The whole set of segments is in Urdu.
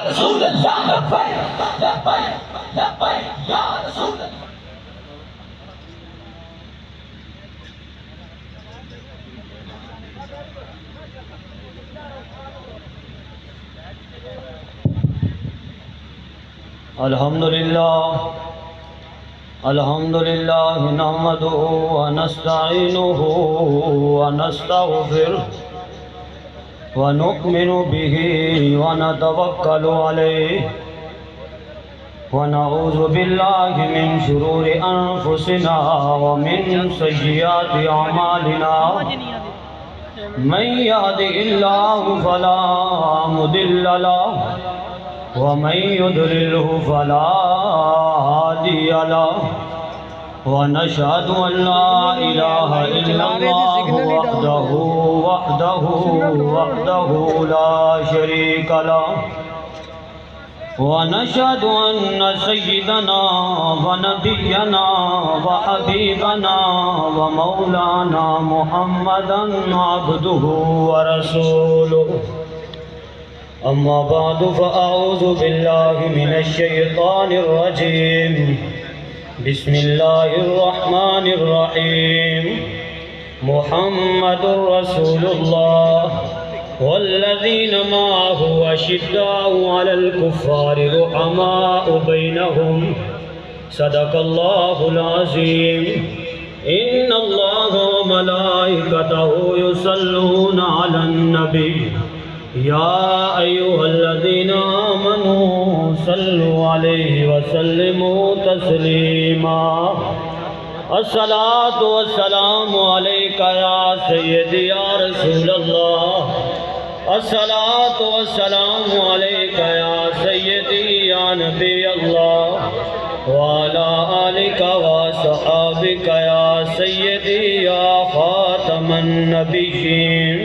رسول اللہ لبیک لبیک لبیک یا رسول اللہ. الحمدللہ نحمدہ ونستعینہ ونستغفرہ ونؤمن بہ ونتوکل علیہ ونعوذ باللہ من شرور انفسنا ومن سیئات اعمالنا من یهدہ اللہ فلا مضل له ومن يضلله فلا هادي له ونشهد أن لا إله إلا الله وحده لا شريك له ونشهد أن سيدنا ونبينا وحبيبنا ومولانا محمدا عبده ورسوله. اما بعد فاعوذ باللہ من الشیطان الرجیم. بسم اللہ الرحمن الرحیم. محمد رسول اللہ والذین معه اشداء علی الکفار رحماء بینہم. صدق اللہ العظیم. ان اللہ وملائکتہ یصلون علی النبی یا ایہا الذین آمنوا صلوا علیہ وسلموا تسلیما. الصلاۃ والسلام علیک یا سیدی یا رسول اللہ. الصلاۃ والسلام علیک یا سیدی یا نبی اللہ وعلی آلک وصحابک یا سیدی یا خاتم النبیین.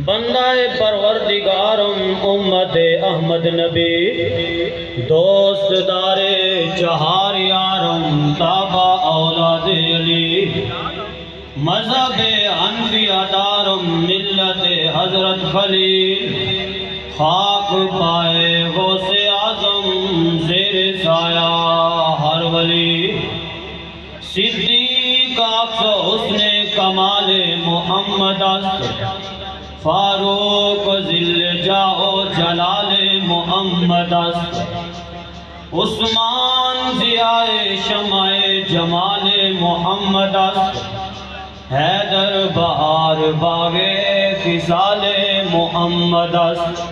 بندہ پروردگارم امت احمد نبی دوست دار چہار یارم تابع اولاد علی مذہب حنفیہ دارم ملت حضرت خلیل خاک پائے غوث اعظم زیر سایہ ہر ولی صدیق اقصی حسن کمال محمد است فاروق ذل جاہ جلال محمد است عثمان ضیاء شمع جمال محمد است حیدر بہار باغ خصال محمد است.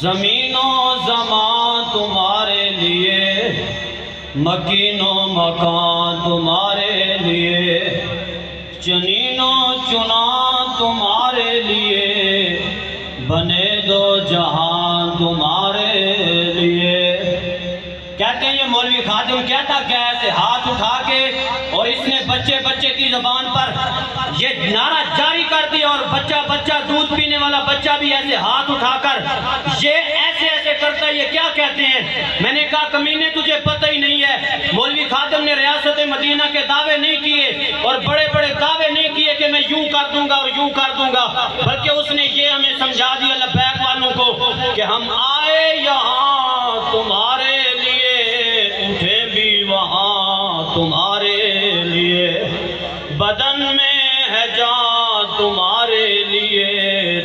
زمین و زمان تمہارے لیے مکین و مکان تمہارے لیے چنین و چنا تمہارے لیے بنے دو جہاں تمہارے لیے. کہتے ہیں یہ مولوی خادم کہتا کیا ایسے ہاتھ اٹھا کے اور اس نے بچے بچے کی زبان پر یہ نعرہ جاری کر دیا اور بچہ دودھ پینے والا بچہ بھی ایسے ہاتھ اٹھا کر یہ ایسے کرتا ہے. یہ کیا کہتے ہیں؟ میں نے کہا کمینے تجھے پتہ ہی نہیں ہے. مولوی خادم نے ریاست مدینہ کے دعوے نہیں کیے اور بڑے بڑے دعوے نہیں کیے کہ میں یوں کر دوں گا اور یوں کر دوں گا، بلکہ اس نے یہ ہمیں سمجھا دیا لبیک والوں کو کہ ہم آئے یہاں تمہارے لیے اٹھے بھی وہاں تمہارے لیے بدن میں ہے جان تمہارے لیے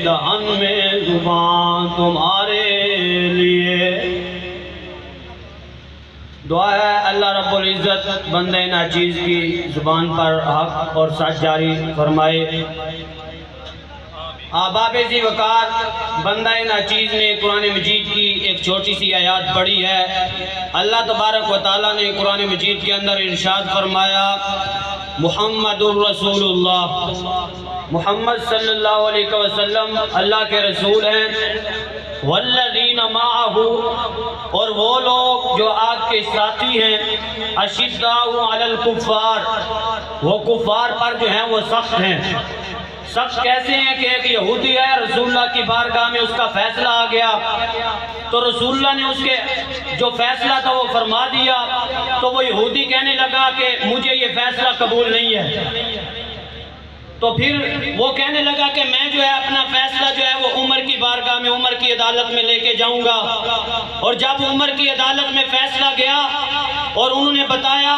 دہن میں زبان تمہارے لیے. دعا ہے اللہ رب العزت بندہ ناچیز کی زبان پر حق اور سچ جاری فرمائے. احباب ذی وقار بندہ ناچیز نے قرآن مجید کی ایک چھوٹی سی آیات پڑھی ہے. اللہ تبارک و تعالیٰ نے قرآن مجید کے اندر ارشاد فرمایا محمد الرسول اللہ، محمد صلی اللہ علیہ وسلم اللہ کے رسول ہیں. والذین معہ اور وہ لوگ جو آپ کے ساتھی ہیں اشداء علی الکفار وہ کفار پر جو ہیں وہ سخت ہیں. سخت کیسے ہیں کہ ایک یہودی ہے رسول اللہ کی بارگاہ میں اس کا فیصلہ آ گیا تو رسول اللہ نے اس کے جو فیصلہ تھا وہ فرما دیا تو وہ یہودی کہنے لگا کہ مجھے یہ فیصلہ قبول نہیں ہے. تو پھر وہ کہنے لگا کہ میں جو ہے اپنا فیصلہ جو ہے وہ عمر کی بارگاہ میں، عمر کی عدالت میں لے کے جاؤں گا۔ اور جب عمر کی عدالت میں فیصلہ گیا اور انہوں نے بتایا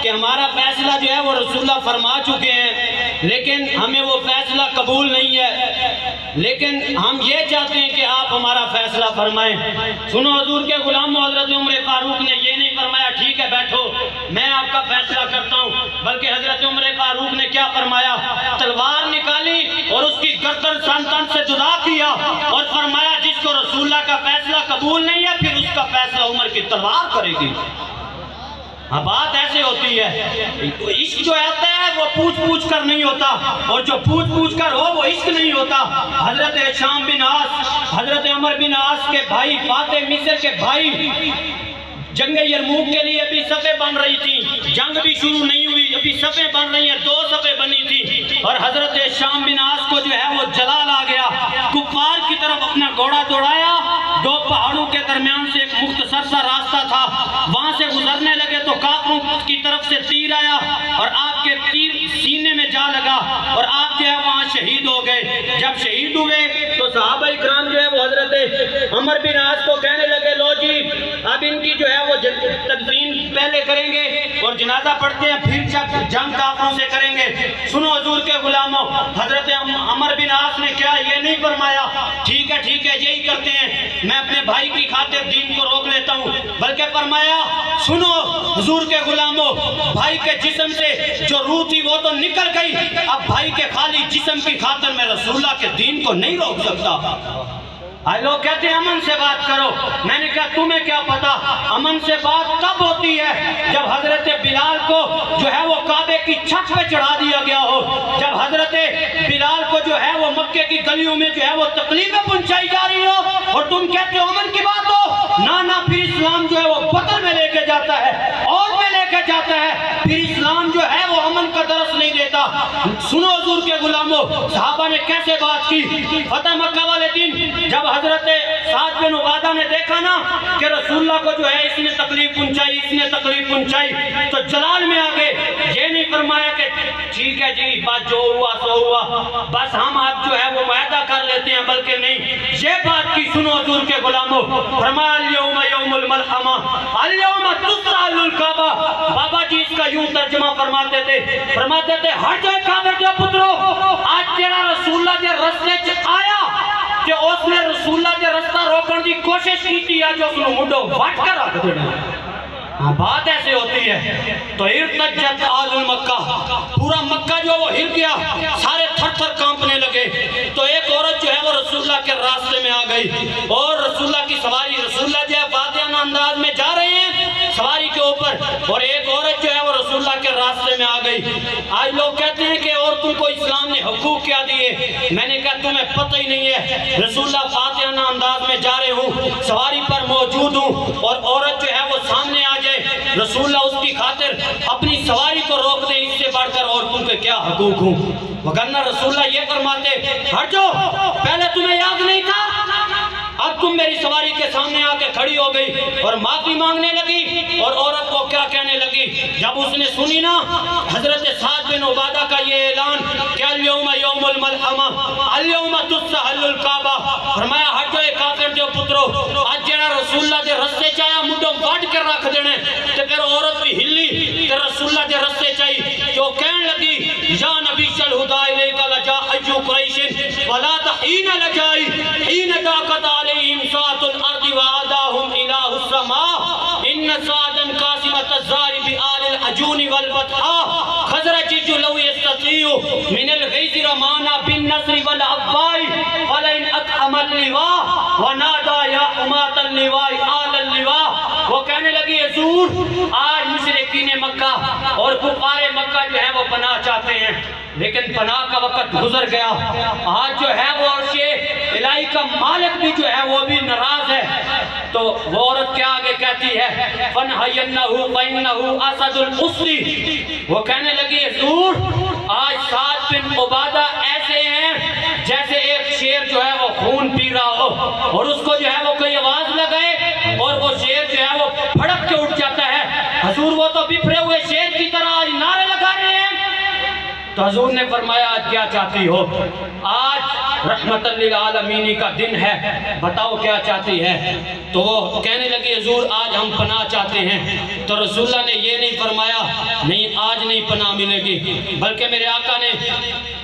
کہ ہمارا فیصلہ جو ہے وہ رسول اللہ فرما چکے ہیں، لیکن ہمیں وہ فیصلہ قبول نہیں ہے، لیکن ہم یہ چاہتے ہیں کہ آپ ہمارا فیصلہ فرمائیں۔ سنو حضور کے غلاموں، حضرت عمر فاروق نے یہ نہیں فرمایا ٹھیک ہے بیٹھو میں آپ کا فیصلہ کرتا ہوں، بلکہ حضرت عمر فاروق نے کیا فرمایا؟ تلوار نکالی اور اس کی گردن سن تن سے جدا کیا اور فرمایا جس کو رسول اللہ کا فیصلہ قبول نہیں ہے پھر اس کا فیصلہ عمر کی تلوار کرے گی۔ ہاں بات ایسے ہوتی ہے، عشق جو آتا ہے وہ پوچھ پوچھ کر نہیں ہوتا، اور جو پوچھ پوچھ کر ہو وہ عشق نہیں ہوتا۔ حضرت ہشام بن عاص، حضرت عمر بن عاص کے بھائی، فاتح مصر کے بھائی، جنگ یرموک کے لیے ابھی صفیں بن رہی تھی، جنگ بھی شروع نہیں ہوئی، ابھی صفیں بن رہی ہیں، 2 صفیں بنی تھی، اور حضرت ہشام بن عاص کو جو ہے وہ جلال آ گیا، کفار کی طرف اپنا گھوڑا دوڑایا، 2 پہاڑوں کے درمیان سے ایک مختصر سا راستہ تھا، وہاں سے گزرنے لگے تو کافروں کی طرف سے تیر آیا اور آپ کے تیر سینے میں جا لگا اور آپ جو ہے وہاں شہید ہو گئے۔ جب شہید ہوئے تو صحابہ اکرام جو ہے وہ حضرت عمر بن عاص کو کہنے لگے لو جی اب ان کی جو ہے وہ تدفین پہلے کریں گے اور جنازہ پڑھتے ہیں پھر جب جنگ کافروں سے کریں گے۔ سنو حضور کے غلاموں، حضرت عمر بن عاص نے کیا یہ نہیں فرمایا ٹھیک ہے یہی کرتے ہیں، میں اپنے بھائی کی خاطر دین کو روک لیتا ہوں، بلکہ فرمایا سنو حضور کے غلاموں، بھائی کے جسم سے جو روح تھی وہ تو نکل گئی، اب بھائی کے خالی جسم کی خاطر میں رسول اللہ کے دین کو نہیں روک سکتا۔ آئے لوگ کہتے ہیں امن سے بات کرو، میں نے کہا تمہیں کیا پتا امن سے بات تب ہوتی ہے جب حضرت بلال کو جو ہے وہ کعبے کی چھت پہ چڑھا دیا گیا ہو، جب حضرت بلال کو جو ہے وہ مکے کی گلیوں میں جو ہے وہ تکلیفیں پہنچائی جا رہی ہو اور تم کہتے ہو امن کی بات ہو، نہ پھر اسلام جو ہے وہ بدر میں لے کے جاتا ہے اور میں لے کے جاتا ہے، پھر اسلام جو ہے وہ امن کا درس نہیں دیتا۔ سنو حضور کے غلاموں، صحابہ نے کیسے بات کی؟ فتح مکہ والے دن جب حضرت سعد بن عبادہ نے دیکھا نا کہ رسول اللہ کو جو ہے اس نے تکلیف پہنچائی تو جلال میں آگے یہ نہیں فرمایا کہ ٹھیک ہے جی بات جو ہوا سو ہوا بس ہم آپ جو ہے وہ معاہدہ کر لیتے ہیں، بلکہ نہیں یہ بات کی۔ سنو حضور کے غلاموں، فرمایا الیوم یوم الملحمہ الیوم تسأل الکعبہ، بابا جی اس کا یوں ترجمہ فرماتے تھے ہر جو کعبے کے پترو آج تیرا رسول اللہ دے رستے چ آیا کہ اس نے رسول اللہ دے رستہ روکن دی کوشش کی تھی، آج اس نے مڈو وٹ کر رکھ دینا۔ ہاں بات ایسے ہوتی ہے۔ تو ارتجت آل مکہ، پورا مکہ جو وہ ہل گیا، سارے تھر تھر کانپنے لگے۔ تو ایک عورت جو ہے وہ رسول اللہ کے راستے میں آ گئی اور رسول اللہ کی سواری، رسول اللہ جو ہے فاتحانہ انداز میں جا رہے ہیں سواری کے اوپر، اور ایک عورت جو ہے وہ رسول اللہ کے راستے میں آ گئی۔ آج لوگ کہتے ہیں کہ عورتوں کو اسلام نے حقوق کیا دیے، میں نے کہا تمہیں پتہ ہی نہیں ہے۔ رسول اللہ فاتحانہ انداز میں جا رہے ہوں، سواری پر موجود ہوں اور عورت جو ہے وہ سامنے آ جائے، رسول اللہ اس کی خاطر اپنی سواری کو روک دیں، اس سے بڑھ کر عورتوں کے کیا حقوق ہوں؟ وگرنہ رسول اللہ یہ فرماتے ہٹ جو پہلے تمہیں یاد نہیں تھا، اب تم میری سواری کے سامنے آ کے کھڑی ہو گئی اور معافی مانگنے لگی۔ اور عورت کو کیا کہنے لگی جب اس نے سنی نا حضرت سعد بن عبادہ کا یہ اعلان کہ الیوم یوم الملحمہ الیوم تسأل الکعبہ، فرمایا ہٹ جو کافر جو پترو آج جڑا رسول اللہ دے رستے چاہیا مڈو وڈ کے رکھ دینے۔ تے پھر عورت بھی ہلی کہ رسول اللہ دے رستے چاہی، جو کہن لگی یا نبی چل ہدا الیک لجا ایو قریش ولا تحین لجائی حین داقت علیہم ساعت الارض وعداہم الہ السماء ان سعدا قاسمت الزار بآل العجون والبطحاء خزرج جلو یستطیع من الغیظ رمانا بالنصر والعبائی فلئن اطعم اللواء ونادا یا امات اللواء آل اللواء۔ وہ کہنے لگی حضور آج مشرکین مکہ اور کفار مکہ جو ہے وہ پناہ چاہتے ہیں، لیکن پناہ کا وقت گزر گیا، آج جو ہے وہ عرش الہی کا مالک بھی جو ہے وہ بھی ناراض ہے۔ تو وہ عورت کیا آگے کہتی ہے فَنْحَيَنَّهُ فَإِنَّهُ أَسَدُ الْأُسْدِ، وہ کہنے لگی حضور آج سعد بن عبادہ ایسے ہیں جیسے ایک شیر جو ہے وہ خون پی رہا ہو اور اس کو جو ہے وہ کوئی آواز لگائے اور وہ شیر جو ہے وہ پھڑک کے اٹھ جاتا ہے۔ حضور وہ تو بفرے ہوئے شیر کی طرح آج نعرے لگا رہے ہیں۔ تو حضور نے فرمایا آج کیا چاہتی ہو؟ آج رحمت للعالمین کا دن ہے، بتاؤ کیا چاہتی ہے؟ تو وہ کہنے لگی حضور آج ہم پناہ چاہتے ہیں۔ تو رسول اللہ نے یہ نہیں فرمایا نہیں آج نہیں پناہ ملے گی، بلکہ میرے آقا نے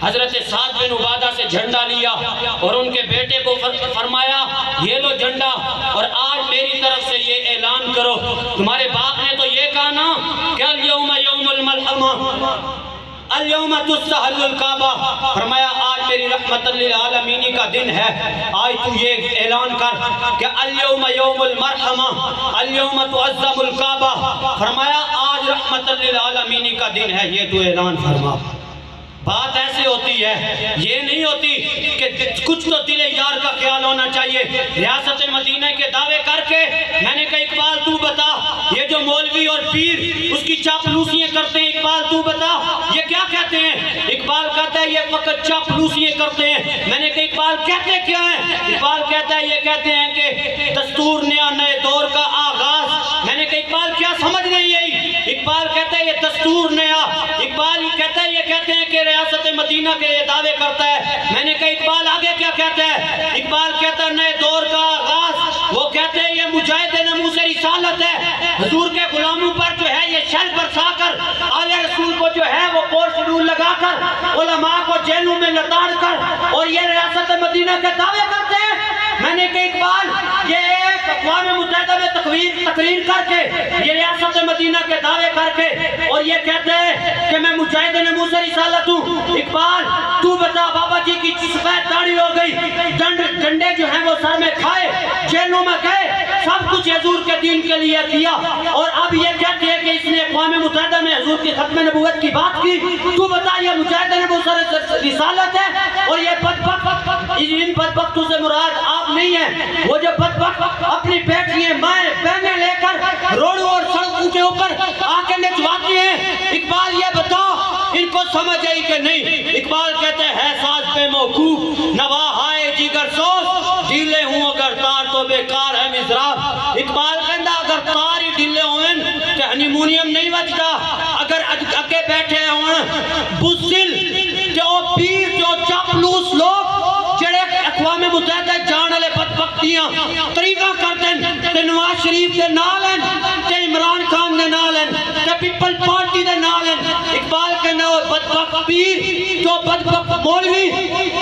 حضرت سعد بن عبادہ سے جھنڈا لیا اور ان کے بیٹے کو فرمایا یہ لو جھنڈا، اور آج میری طرف سے یہ اعلان کرو، تمہارے باپ نے تو یہ کہا نا کہ الیوم یوم الملحمہ الیوم تستحل الکعبہ، فرمایا آج میری رحمت للعالمین کا دن ہے، آج تو یہ اعلان کر کہ الیوم یوم المرحمہ الیوم تعظم الکعبہ، فرمایا آج رحمت للعالمین کا دن ہے، یہ تو اعلان فرما۔ بات ایسے ہوتی ہے، یہ نہیں ہوتی کہ کچھ تو دل یار کا خیال ہونا چاہیے۔ ریاست مدینہ کے دعوے کر کے میں نے کہا اقبال تو بتا یہ جو مولوی اور پیر اس کی چاپلوسیاں کرتے ہیں، اقبال تو بتا یہ کیا کہتے ہیں؟ اقبال کہتا ہے یہ فقط چاپلوسیاں کرتے ہیں۔ میں نے کہا اقبال کہتے کیا ہیں؟ اقبال کہتا ہے یہ کہتے ہیں کہ دستور نیا نئے دور کا آغاز۔ میں نے کہا اقبال کیا سمجھ نہیں آئی؟ اقبال کہتا ہے یہ دستور نیا، اقبال یہ کہتے ہیں کہ ریاست مدینہ کے یہ دعوے کرتا ہے۔ میں نے کہا اقبال آگے کیا کہتا ہے؟ اقبال کہتا ہے نئے دور کا آغاز، وہ کہتے ہیں یہ مجاہد ناموس رسالت ہے، حضور کے غلاموں پر جو ہے یہ شر برسا کر، آل رسول کو جو ہے وہ پور شڈول لگا کر، علماء کو جیلوں میں لتاڑ کر، اور یہ ریاست مدینہ کے دعوے کرتے ہیں۔ میں نے کہا اقبال یہ ایک اقوام متحدہ میں تقریر کر کے، یہ ریاست مدینہ کے دعوے کر کے، اور یہ کہتے ہیں کہ میں مجاہد ناموس رسالت ہوں۔ اقبال تو بتا بابا جی کی سفید داڑھی ہو گئی، ڈنڈے جو ہیں وہ سر میں کھائے، جیلوں میں گئے، سب کچھ حضور کے دین کے لیے کیا، اور اب یہ کہتے ہیں کہ اس نے اقوام متحدہ میں حضور کی ختم نبوت کی بات کی۔ تو بتا یہ مجاہد ناموس رسالت ہے، اور یہ بدبخت، ان بدبختوں سے مراد آپ نہیں ہیں، وہ جو بدبخت اپنی بیٹیاں مائیں بہنیں لے کر روڈوں اور سڑکوں کے اوپر آ کے نچواتی ہیں۔ اقبال یہ بتا ان کو سمجھ آئی کہ نہیں؟ اقبال کہتے ہیں ساز پہ موقوف نوا ہائے جگر سوز، ڈھیلے ہوں اگر تار تو بیکار ہے مزراب۔ اقبال کہتا اگر تار ہی ڈھیلے ہوئیں کہ ہنیمونیم نہیں بچتا، اگر اگے بیٹھے ہوں بزدل جو پیر جو چاپلوس لوگ جڑے اقوام متحدہ جان والے بدبختیاں طریقہ کرتے ہیں تے نواز شریف دے نال ہیں تے عمران خان دے نال ہیں تے پیپل پارٹی دے نال ہیں۔ اقبال کے نام بدبخت پیر جو بدبخت مولوی،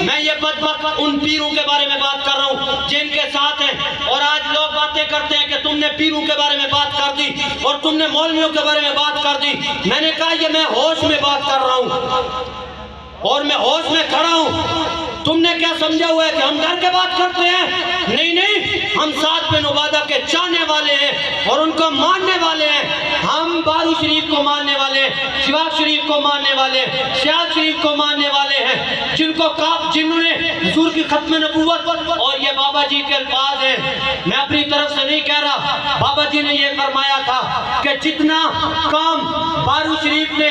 میں یہ بدبخت ان پیروں کے بارے میں بات کر رہا ہوں جن کے ساتھ ہیں، اور آج لوگ باتیں کرتے ہیں کہ تم نے پیروں کے بارے میں بات کر دی اور تم نے مولویوں کے بارے میں بات کر دی۔ میں نے کہا یہ میں ہوش میں بات کر رہا ہوں اور میں ہوش میں کھڑا ہوں۔ تم نے کیا سمجھا ہوا ہے کہ ہم ڈر کے بات کرتے ہیں؟ نہیں، ہم سعد بن عبادہ کے چاہنے والے ہیں اور ان کو ماننے والے ہیں۔ ہم بارو شریف کو ماننے والے ہیں، شواق شریف کو ماننے والے ہیں، سیال شریف کو ماننے والے ہیں، جنہوں نے حضور کی ختم نبوت، اور یہ بابا جی کے الفاظ ہیں، میں اپنی طرف سے نہیں کہہ رہا، بابا جی نے یہ فرمایا تھا کہ جتنا کام بارو شریف نے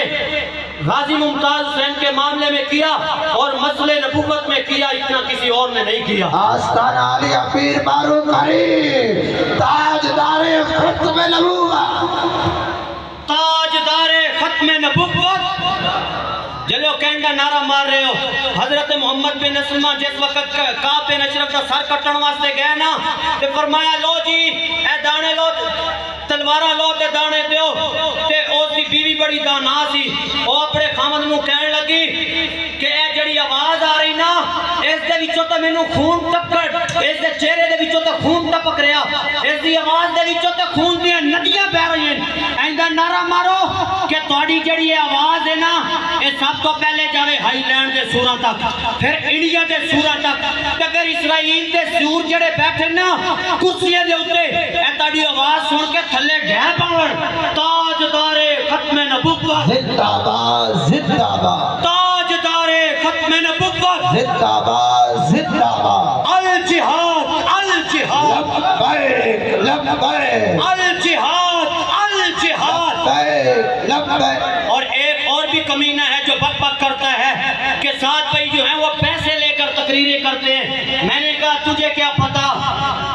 غازی ممتاز حسین کے معاملے میں کیا اور مسئلے نبوت میں کیا، اتنا کسی اور نے نہیں کیا۔ آستانہ علی پیر بارو کریم تاجدار ختم نبوت، تاجدار ختم نبوت، جلو کہنگا نعرہ مار رہے ہو۔ حضرت محمد بن اسلمہ جس وقت کعب بن اشرف کا سر کٹن واسطے گئے نا تے فرمایا لو جی اے دانے لو، تلوارہ لو تے دانے دیو، تے اس دی بیوی بڑی دانا سی، وہ اپنے خامد نو کہنے لگی کہ اے جڑی آواز آ رہی نا اس دے وچوں تے مینوں خون ٹپکڑ، اس دے چہرے دے وچوں تے خون ٹپک رہا، اس دی آواز دے وچوں تے خون دیاں ندیاں بہ رہی ہیں۔ ایندا نعرہ مارو کہ تہاڈی جڑی آواز ہے نا اے سب تو پہلے جاوے ہائی لینڈ دے سوراں تک، پھر انڈیا دے سوراں تک، تے پھر اسرائیل دے سور جڑے بیٹھے نا کرسیاں دے اوتے اے تہاڈی آواز سن کے تھلے ڈھہ پاون۔ تاجدار ختم نبوت، زندہ باد زندہ باد، تاجدار ختم نبوت، زندہ باد زندہ باد، الجہاد الجہاد لبیک لبیک الجہاد الجہاد۔ لبیک لبیک۔ اور ایک اور بھی کمینہ ہے جو بک بک کرتا ہے کہ ساتھ بھائی جو ہیں وہ پیسے لے کر تقریریں کرتے ہیں۔ میں نے کہا تجھے کیا پتا؟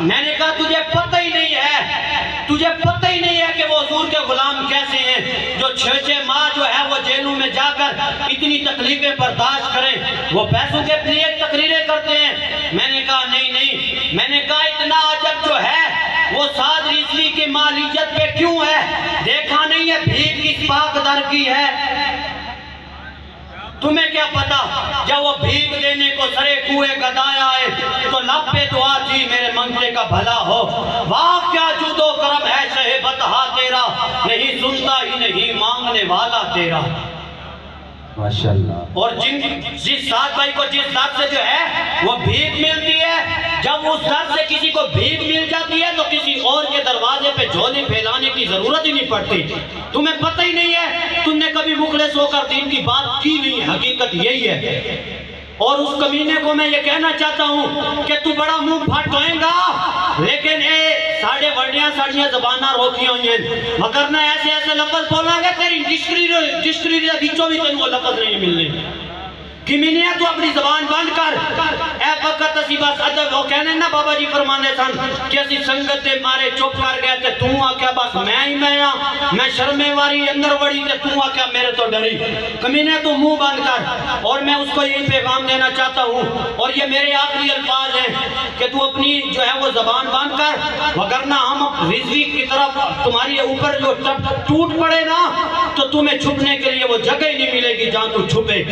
میں نے کہا تجھے پتہ ہی نہیں ہے، تجھے پتہ ہی نہیں ہے کہ وہ حضور کے غلام کیسے ہیں، جو 6 ماہ جو ہے وہ جیلوں میں جا کر اتنی تکلیفیں برداشت کریں، وہ پیسوں کے لیے تقریریں کرتے ہیں۔ میں نے کہا نہیں، میں نے کہا اتنا عجب جو ہے وہ 7 کی مالیت پہ کیوں ہے؟ دیکھا نہیں ہے بھیک کس پاک در کی ہے؟ تمہیں کیا پتا جب وہ بھیک دینے کو سرے کوئے گدایا ہے تو لب پہ دعا تھی میرے منگتے کا بھلا ہو۔ واہ کیا جود و کرم ہے شہ بطحا تیرا، نہیں سنتا ہی نہیں مانگنے والا تیرا۔ ماشاءاللہ۔ اور جس ساتھ بھائی کو جس در سے جو ہے وہ بھیک ملتی ہے، جب اس در سے کسی کو بھیک مل جاتی ہے تو کسی اور کے دروازے پہ جھولے پھیلانے کی ضرورت ہی نہیں پڑتی۔ تمہیں پتہ ہی نہیں ہے، تم نے کبھی مخلص ہو کر دین کی بات کی نہیں ہے، حقیقت یہی ہے۔ اور اس کمینے کو میں یہ کہنا چاہتا ہوں کہ تو بڑا منہ پھٹ ہوئیں گا لیکن اے ساڑھے ساڑھیاں زبانہ روکیاں ہوئی ہیں، مگر نہ ایسے لفظ بولا گے تیری ڈسکری دے بیچوں بھی تنوں لفظ نہیں ملنے۔ کمینیا تو اپنی زبان بند کر، اے وقت اسی بس ادب وہ کہنے نا بابا جی فرمانے سن کہ اسی سنگت دے مارے چپ کر گئے تے تو آکیا بس میں شرمے واری اندر وڑی تے تو آکیا میرے تو ڈری۔ کمینے تو منہ بند کر، اور میں اس کو یہی پیغام دینا چاہتا ہوں اور یہ میرے آخری الفاظ ہیں کہ تو اپنی جو ہے وہ زبان بند کر، وگرنہ ہم رضوی کی طرف تمہاری اوپر جو ٹوٹ پڑے نا تو تمہیں چھپنے کے لیے وہ جگہ ہی نہیں ملے گی جہاں تو چھپے۔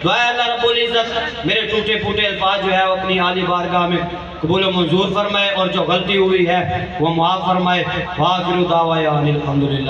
دعائے اللہ رب العزت میرے ٹوٹے پھوٹے الفاظ جو ہے وہ اپنی عالی بارگاہ میں قبول و منظور فرمائے، اور جو غلطی ہوئی ہے وہ معاف فرمائے۔ وآخر دعوانا الحمدللہ۔